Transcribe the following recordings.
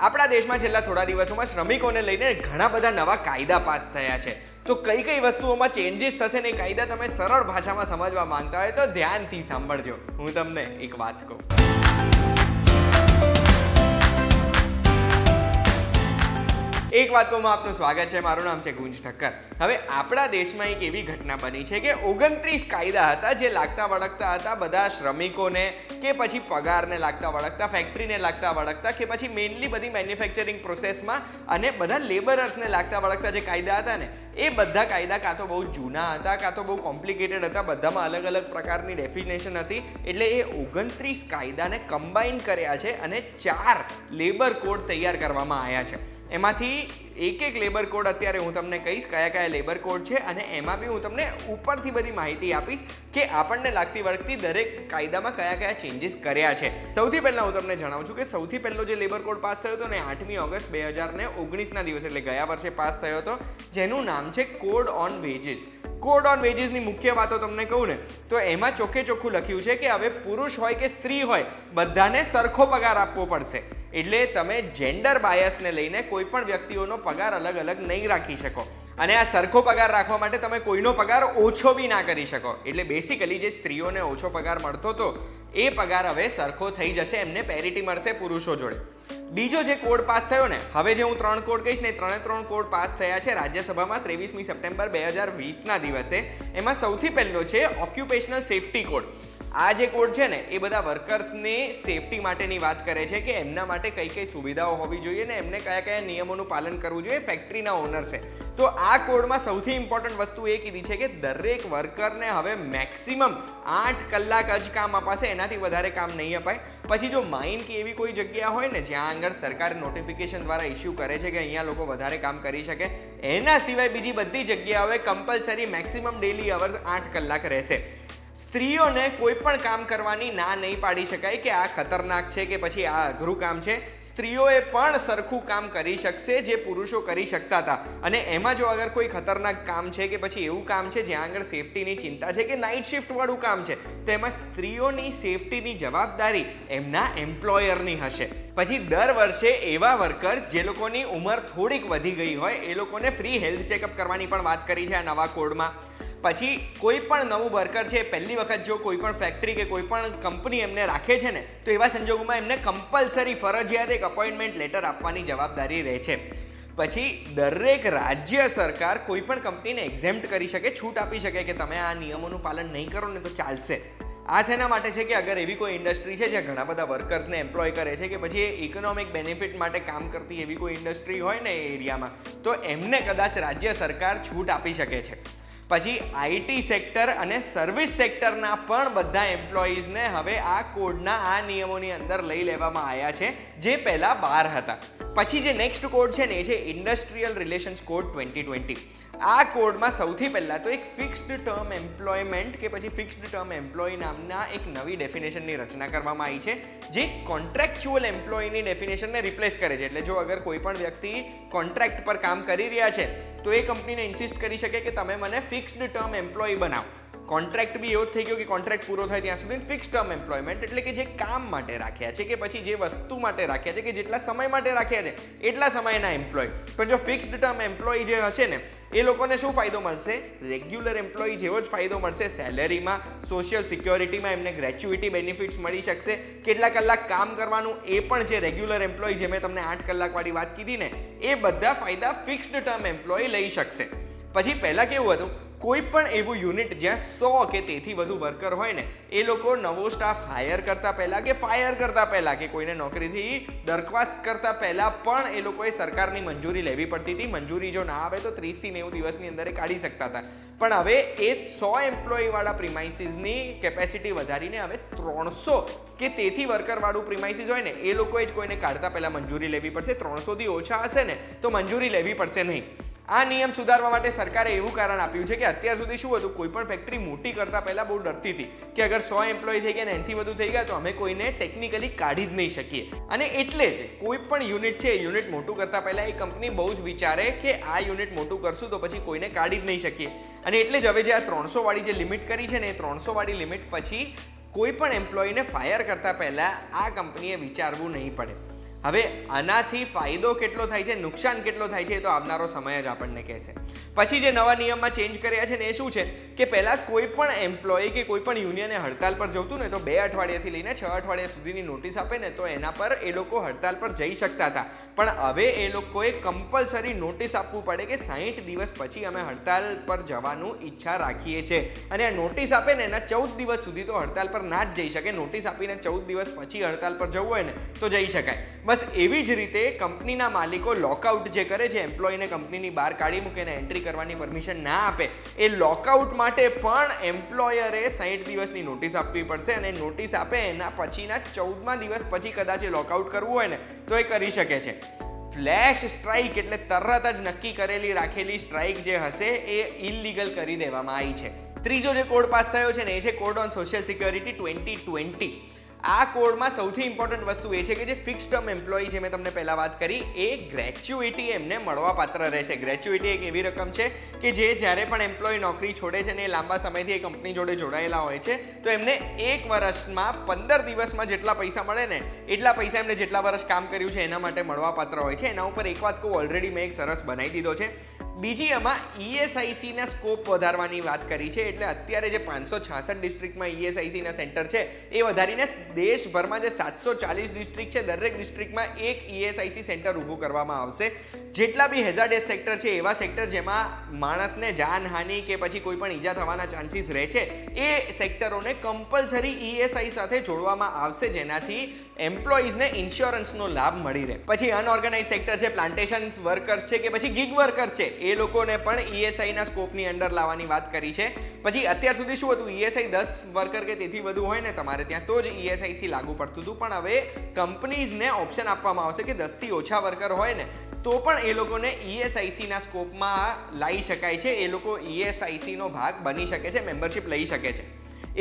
આપણા દેશમાં છેલ્લા થોડા દિવસોમાં શ્રમિકોને લઈને ઘણા બધા નવા કાયદા પાસ થયા છે. તો કઈ કઈ વસ્તુઓમાં ચેન્જીસ થશે ને એ કાયદા તમે સરળ ભાષામાં સમજવા માંગતા હોય તો ધ્યાનથી સાંભળજો. હું તમને એક વાત કહું. એક વાત કહું, આપનું સ્વાગત છે. મારું નામ છે ગુંજ ઠક્કર. હવે આપણા દેશમાં એક એવી ઘટના બની છે કે 29 કાયદા હતા જે લાગતા વળગતા હતા બધા શ્રમિકોને, કે પછી પગારને લાગતા વળગતા, ફેક્ટરીને લાગતા વળગતા, કે પછી મેઇનલી બધી મેન્યુફેક્ચરિંગ પ્રોસેસમાં અને બધા લેબરર્સને લાગતા વળગતા જે કાયદા હતા ને, એ બધા કાયદા કાં તો બહુ જૂના હતા, કાં તો બહુ કોમ્પ્લિકેટેડ હતા. બધામાં અલગ અલગ પ્રકારની ડેફિનેશન હતી. એટલે એ 29 કાયદાને કમ્બાઈન કર્યા છે અને 4 લેબર કોડ તૈયાર કરવામાં આવ્યા છે. એમાંથી એક લેબર કોડ અત્યારે હું તમને કહીશ કયા કયા લેબર કોડ છે, અને એમાં બી હું તમને ઉપરથી બધી માહિતી આપીશ કે આપણને લાગતી વળગતી દરેક કાયદામાં કયા કયા ચેન્જીસ કર્યા છે. સૌથી પહેલાં હું તમને જણાવું છું કે સૌથી પહેલો જે લેબર કોડ પાસ થયો હતો ને 8મી ઓગસ્ટ 2019ના દિવસે, એટલે ગયા વર્ષે પાસ થયો હતો, જેનું નામ છે code on wages. Code on વેજીસની મુખ્ય વાતો તમને કહું ને તો એમાં ચોખ્ખે ચોખ્ખું લખ્યું છે કે હવે પુરુષ હોય કે સ્ત્રી હોય બધાને સરખો પગાર આપવો પડશે. એટલે તમે જેન્ડર બાયસને લઈને કોઈ પણ વ્યક્તિઓનો પગાર અલગ અલગ નહીં રાખી શકો, અને આ સરખો પગાર રાખવા માટે તમે કોઈનો પગાર ઓછો બી ના કરી શકો. એટલે બેસિકલી જે સ્ત્રીઓને ઓછો પગાર મળતો હતો એ પગાર હવે સરખો થઈ જશે, એમને પેરિટી મળશે પુરુષો જોડે. બીજો જે કોડ પાસ થયો ને, હવે જે હું 3 કોડ કહીશ ને, 3 કોડ પાસ થયા છે રાજ્યસભામાં 23મી સપ્ટેમ્બર 2020ના દિવસે. એમાં સૌથી પહેલો છે ઓક્યુપેશનલ સેફ્ટી કોડ. આ જે કોડ છે ને એ બધા વર્કર્સની સેફટી માટેની વાત કરે છે કે એમના માટે કઈ કઈ સુવિધાઓ હોવી જોઈએ ને એમને કયા કયા નિયમોનું પાલન કરવું જોઈએ ફેક્ટરીના ઓનર છે. તો આ કોડમાં સૌથી ઇમ્પોર્ટન્ટ વસ્તુ એ કીધી છે કે દરેક વર્કરને હવે મેક્સિમમ 8 કલાક જ કામ અપાશે, એનાથી વધારે કામ નહીં અપાય. પછી જો માઇન કે એવી કોઈ જગ્યા હોય ને જ્યાં આગળ સરકાર નોટિફિકેશન દ્વારા ઇસ્યુ કરે છે કે અહીંયા લોકો વધારે કામ કરી શકે, એના સિવાય બીજી બધી જગ્યાઓએ કમ્પલસરી મેક્સિમમ ડેલી અવર્સ 8 કલાક રહેશે. સ્ત્રીઓને કોઈ પણ કામ કરવાની ના નહીં પાડી શકાય કે આ ખતરનાક છે કે પછી આ અઘરું કામ છે. સ્ત્રીઓએ પણ સરખું કામ કરી શકશે જે પુરુષો કરી શકતા હતા. અને એમાં જો અગર કોઈ ખતરનાક કામ છે કે પછી એવું કામ છે જ્યાં આગળ સેફટીની ચિંતા છે કે નાઇટ શિફ્ટ વાળું કામ છે, તો એમાં સ્ત્રીઓની સેફટીની જવાબદારી એમના એમ્પ્લોયરની હશે. પછી દર વર્ષે એવા વર્કર્સ જે લોકોની ઉંમર થોડીક વધી ગઈ હોય એ લોકોને ફ્રી હેલ્થ ચેકઅપ કરવાની પણ વાત કરી છે આ નવા કોડમાં. પછી કોઈ પણ નવું વર્કર છે પહેલી વખત જો કોઈ પણ ફેક્ટરી કે કોઈ પણ કંપની એમને રાખે છે ને, તો એવા સંજોગોમાં એમને કમ્પલસરી ફરજિયાત એક અપોઇન્ટમેન્ટ લેટર આપવાની જવાબદારી રહે છે. પછી દરેક રાજ્ય સરકાર કોઈ પણ કંપનીને એક્ઝેમ્પ્ટ કરી શકે, છૂટ આપી શકે કે તમે આ નિયમોનું પાલન નહીં કરો ને તો ચાલશે. આ શેના માટે છે કે અગર એવી કોઈ ઇન્ડસ્ટ્રી છે જ્યાં ઘણા બધા વર્કર્સને એમ્પ્લોય કરે છે કે પછી ઇકોનોમિક બેનિફિટ માટે કામ કરતી એવી કોઈ ઇન્ડસ્ટ્રી હોય ને એ એરિયામાં, તો એમને કદાચ રાજ્ય સરકાર છૂટ આપી શકે છે. પછી આઈટી સેક્ટર અને સર્વિસ સેક્ટરના પણ બધા એમ્પ્લોઈઝને હવે આ કોડના આ નિયમોની અંદર લઈ લેવામાં આવ્યા છે જે પહેલાં બહાર હતા. પછી જે નેક્સ્ટ કોડ છે ને એ છે ઇન્ડસ્ટ્રીયલ રિલેશન્સ કોડ 2020. આ કોડમાં સૌથી પહેલાં તો એક ફિક્સ્ડ ટર્મ એમ્પ્લોયમેન્ટ કે પછી ફિક્સ્ડ ટર્મ એમ્પ્લોય નામના એક નવી ડેફિનેશનની રચના કરવામાં આવી છે જે કોન્ટ્રાક્ચ્યુઅલ એમ્પ્લોયની ડેફિનેશનને રિપ્લેસ કરે છે. એટલે જો અગર કોઈ પણ વ્યક્તિ કોન્ટ્રાક્ટ પર કામ કરી રહ્યા છે તો એ કંપનીને ઇન્સિસ્ટ કરી શકે કે તમે મને ફિક્સ્ડ ટર્મ એમ્પ્લોય બનાવો. કોન્ટ્રાક્ટ બી એવો જ થઈ ગયો કે કોન્ટ્રાક્ટ પૂરો થાય ત્યાં સુધી ફિક્સ ટર્મ એમ્પ્લોયમેન્ટ, એટલે કે જે કામ માટે રાખ્યા છે કે પછી જે વસ્તુ માટે રાખ્યા છે કે જેટલા સમય માટે રાખ્યા છે એટલા સમયના એમ્પ્લોય. પણ જો ફિક્સ્ડ ટર્મ એમ્પ્લોય જે હશે ને એ લોકોને શું ફાયદો મળશે? રેગ્યુલર એમ્પ્લોય જેવો જ ફાયદો મળશે. સેલેરીમાં, સોશિયલ સિક્યોરિટીમાં એમને ગ્રેચ્યુઇટી બેનિફિટ્સ મળી શકશે. કેટલા કલાક કામ કરવાનું એ પણ જે રેગ્યુલર એમ્પ્લોય જે મેં તમને 8 કલાકવાળી વાત કીધી ને એ બધા ફાયદા ફિક્સ્ડ ટર્મ એમ્પ્લોય લઈ શકશે. પછી પહેલાં કેવું હતું, કોઈ પણ એવું યુનિટ જ્યાં 100 કે તેથી વધુ વર્કર હોય ને એ લોકો નવો સ્ટાફ હાયર કરતા પહેલાં કે ફાયર કરતા પહેલાં કે કોઈને નોકરીથી દરખાસ્ત કરતા પહેલાં પણ એ લોકોએ સરકારની મંજૂરી લેવી પડતી હતી. મંજૂરી જો ના આવે તો 30 થી 90 દિવસની અંદર એ કાઢી શકતા હતા. પણ હવે એ 100 એમ્પ્લોયીવાળા પ્રિમાઇસીસની કેપેસિટી વધારીને હવે 300 કે તેથી વર્કરવાળું પ્રિમાઇસીસ હોય ને એ લોકોએ જ કોઈને કાઢતા પહેલાં મંજૂરી લેવી પડશે. 300થી ઓછા હશે ને તો મંજૂરી લેવી પડશે નહીં. આ નિયમ સુધારવા માટે સરકારે એવું કારણ આપ્યું છે કે અત્યાર સુધી શું હતું, કોઈ પણ ફેક્ટરી મોટી કરતા પહેલાં બહુ ડરતી હતી કે અગર 100 એમ્પ્લોય થઈ ગયા ને એનાથી વધુ થઈ ગયા તો અમે કોઈને ટેકનિકલી કાઢી જ નહીં શકીએ. અને એટલે જ કોઈ પણ યુનિટ છે યુનિટ મોટું કરતા પહેલાં એ કંપની બહુ જ વિચારે કે આ યુનિટ મોટું કરશું તો પછી કોઈને કાઢી જ નહીં શકીએ. અને એટલે જ હવે જે આ 300 વાળી જે લિમિટ કરી છે ને એ 300 વાળી લિમિટ પછી કોઈ પણ એમ્પ્લોયને ફાયર કરતા પહેલાં આ કંપનીએ વિચારવું નહીં પડે. હવે આનાથી ફાયદો કેટલો થાય છે, નુકસાન કેટલો થાય છે, એ તો આવનારો સમય જ આપણને કહેશે. પછી જે નવા નિયમમાં ચેન્જ કર્યા છે ને એ શું છે કે પહેલાં કોઈ પણ એમ્પ્લોય કે કોઈ પણ યુનિયને હડતાલ પર જતું ને તો 2 અઠવાડિયાથી લઈને 6 અઠવાડિયા સુધીની નોટિસ આપે ને તો એના પર એ લોકો હડતાલ પર જઈ શકતા હતા. પણ હવે એ લોકોએ કમ્પલસરી નોટિસ આપવું પડે કે 60 દિવસ પછી અમે હડતાલ પર જવાનું ઈચ્છા રાખીએ છીએ. અને આ નોટિસ આપે ને એના 14 દિવસ સુધી તો હડતાલ પર ના જ જઈ શકે. નોટિસ આપીને 14 દિવસ પછી હડતાલ પર જવું હોય ને તો જઈ શકાય. બસ એવી જ રીતે કંપનીના માલિકો લોકઆઉટ જે કરે છે, એમ્પ્લોયને કંપનીની બહાર કાઢી મૂકે ને એન્ટ્રી કરવાની પરમિશન ના આપે, એ લોકઆઉટ માટે પણ એમ્પ્લોયરે 60 દિવસની નોટિસ આપવી પડશે. અને નોટિસ આપે એના પછીના 14મા દિવસ પછી કદાચ એ લોકઆઉટ કરવું હોય ને તો એ કરી શકે છે. ફ્લેશ સ્ટ્રાઇક એટલે તરત જ નક્કી કરેલી રાખેલી સ્ટ્રાઇક જે હશે એ ઇલીગલ કરી દેવામાં આવી છે. ત્રીજો જે કોડ પાસ થયો છે ને એ છે કોડ ઓન સોશિયલ સિક્યોરિટી 2020. આ કોડમાં સૌથી ઇમ્પોર્ટન્ટ વસ્તુ એ છે કે જે ફિક્સ ટર્મ એમ્પ્લોય જે મેં તમને પહેલાં વાત કરી એ ગ્રેચ્યુઇટી એમને મળવાપાત્ર રહેશે. ગ્રેચ્યુઇટી એક એવી રકમ છે કે જે જ્યારે પણ એમ્પ્લોય નોકરી છોડે છે ને એ લાંબા સમયથી એ કંપની જોડે જોડાયેલા હોય છે તો એમને 1 વર્ષમાં 15 દિવસમાં જેટલા પૈસા મળે ને એટલા પૈસા એમને જેટલા વર્ષ કામ કર્યું છે એના માટે મળવાપાત્ર હોય છે. એના ઉપર એક વાત કહું, ઓલરેડી મેં એક સરસ બનાવી દીધો છે. બીજી આમાં ESICના સ્કોપ વધારવાની વાત કરી છે. એટલે અત્યારે જે 566 ડિસ્ટ્રિક્ટમાં ESICના સેન્ટર છે એ વધારીને દેશભરમાં જે 740 ડિસ્ટ્રિક્ટ છે દરેક ડિસ્ટ્રિક્ટમાં એક ESIC સેન્ટર ઊભું કરવામાં આવશે. જેટલા બી હેઝાર્ડિયસ સેક્ટર છે એવા સેક્ટર જેમાં માણસને જાનહાનિ કે પછી કોઈ પણ ઈજા થવાના ચાન્સીસ રહે છે એ સેક્ટરોને કમ્પલસરી ESI સાથે જોડવામાં આવશે, જેનાથી એમ્પ્લોઈઝને ઇન્સ્યોરન્સનો લાભ મળી રહે. પછી અનઓર્ગેનાઇઝ સેક્ટર છે, પ્લાન્ટેશન વર્કર્સ છે કે પછી ગિગ વર્કર્સ છે, એ લોકોને પણ ESIના સ્કોપની અંડર લાવવાની વાત કરી છે. પછી અત્યાર સુધી શું હતું, ESI 10 વર્કર કે તેથી વધુ હોય ને તમારે ત્યાં તો જ ESIC લાગુ પડતું હતું. પણ હવે કંપનીઝને ઓપ્શન આપવામાં આવશે કે 10 થી ઓછા વર્કર હોય ને તો પણ એ લોકોને ESICના સ્કોપમાં લાવી શકાય છે. એ લોકો ESICનો ભાગ બની શકે છે, મેમ્બરશિપ લઈ શકે છે.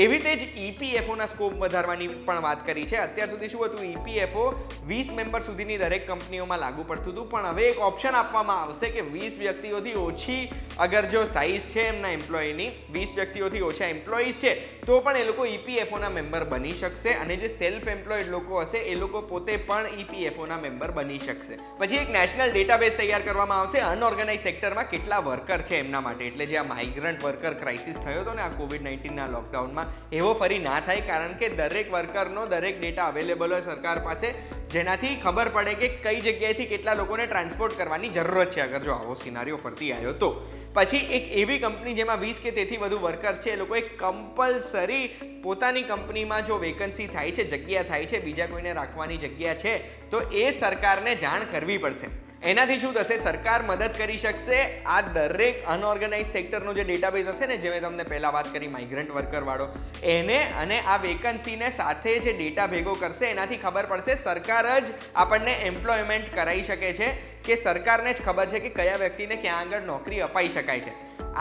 એવી રીતે જ EPFOના સ્કોપ વધારવાની પણ વાત કરી છે. અત્યાર સુધી શું હતું, EPFO 20 મેમ્બર સુધીની દરેક કંપનીઓમાં લાગુ પડતું હતું. પણ હવે એક ઓપ્શન આપવામાં આવશે કે 20 વ્યક્તિઓથી ઓછી અગર જો સાઇઝ છે એમના એમ્પ્લોયની, 20 વ્યક્તિઓથી ઓછા એમ્પ્લોઈઝ છે તો પણ એ લોકો EPFOના મેમ્બર બની શકશે. અને જે સેલ્ફ એમ્પ્લોયડ લોકો હશે એ લોકો પોતે પણ EPFOના મેમ્બર બની શકશે. પછી એક નેશનલ ડેટાબેઝ તૈયાર કરવામાં આવશે અનઓર્ગેનાઇઝ સેક્ટરમાં કેટલા વર્કર છે એમના માટે. એટલે જે આ માઇગ્રન્ટ વર્કર ક્રાઇસિસ થયો હતો ને આ COVID-19ના લોકડાઉનમાં, એવો ફરી ના થાય. કારણ કે દરેક વર્કરનો દરેક ડેટા અવેલેબલ હોય સરકાર પાસે, જેનાથી ખબર પડે કે કઈ જગ્યાએથી કેટલા લોકોને ટ્રાન્સપોર્ટ કરવાની જરૂરત છે અગર જો આવો સિનારીઓ ફરતી આવ્યો તો. પછી એક એવી કંપની જેમાં 20 કે તેથી વધુ વર્કર્સ છે એ લોકોએ કમ્પલસરી પોતાની કંપનીમાં જો વેકન્સી થાય છે, જગ્યા થાય છે, બીજા કોઈને રાખવાની જગ્યા છે તો એ સરકારને જાણ કરવી પડશે. એનાથી શું થશે, સરકાર મદદ કરી શકશે આ દરેક અનઓર્ગેનાઇઝ સેક્ટરનો જે ડેટાબેઝ હશે ને, જે મેં તમને પહેલાં વાત કરી માઇગ્રન્ટ વર્કરવાળો, એને અને આ વેકન્સીને સાથે જે ડેટા ભેગો કરશે એનાથી ખબર પડશે. સરકાર જ આપણને એમ્પ્લોયમેન્ટ કરાવી શકે છે કે સરકારને જ ખબર છે કે કયા વ્યક્તિને ક્યાં આગળ નોકરી અપાઈ શકાય છે.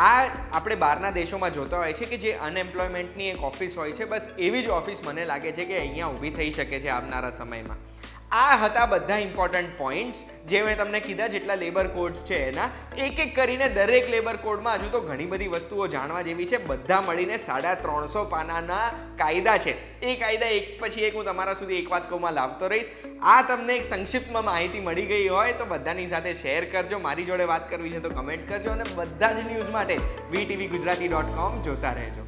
આ આપણે બહારના દેશોમાં જોતા હોય છે કે જે અનએમ્પ્લોયમેન્ટની એક ઓફિસ હોય છે, બસ એવી જ ઓફિસ મને લાગે છે કે અહીંયા ઊભી થઈ શકે છે આવનારા સમયમાં. આ હતા બધા ઇમ્પોર્ટન્ટ પોઈન્ટ્સ જે મેં તમને કીધા. જેટલા લેબર કોડ્સ છે એના એક એક કરીને દરેક લેબર કોડમાં હજુ તો ઘણી બધી વસ્તુઓ જાણવા જેવી છે. બધા મળીને 350 પાનાના કાયદા છે. એ કાયદા એક પછી એક હું તમારા સુધી એક વાત કહું લાવતો રહીશ. આ તમને એક સંક્ષિપ્તમાં માહિતી મળી ગઈ હોય તો બધાની સાથે શેર કરજો. મારી જોડે વાત કરવી છે તો કમેન્ટ કરજો. અને બધા જ ન્યૂઝ માટે VTVGujarati.com જોતા રહેજો.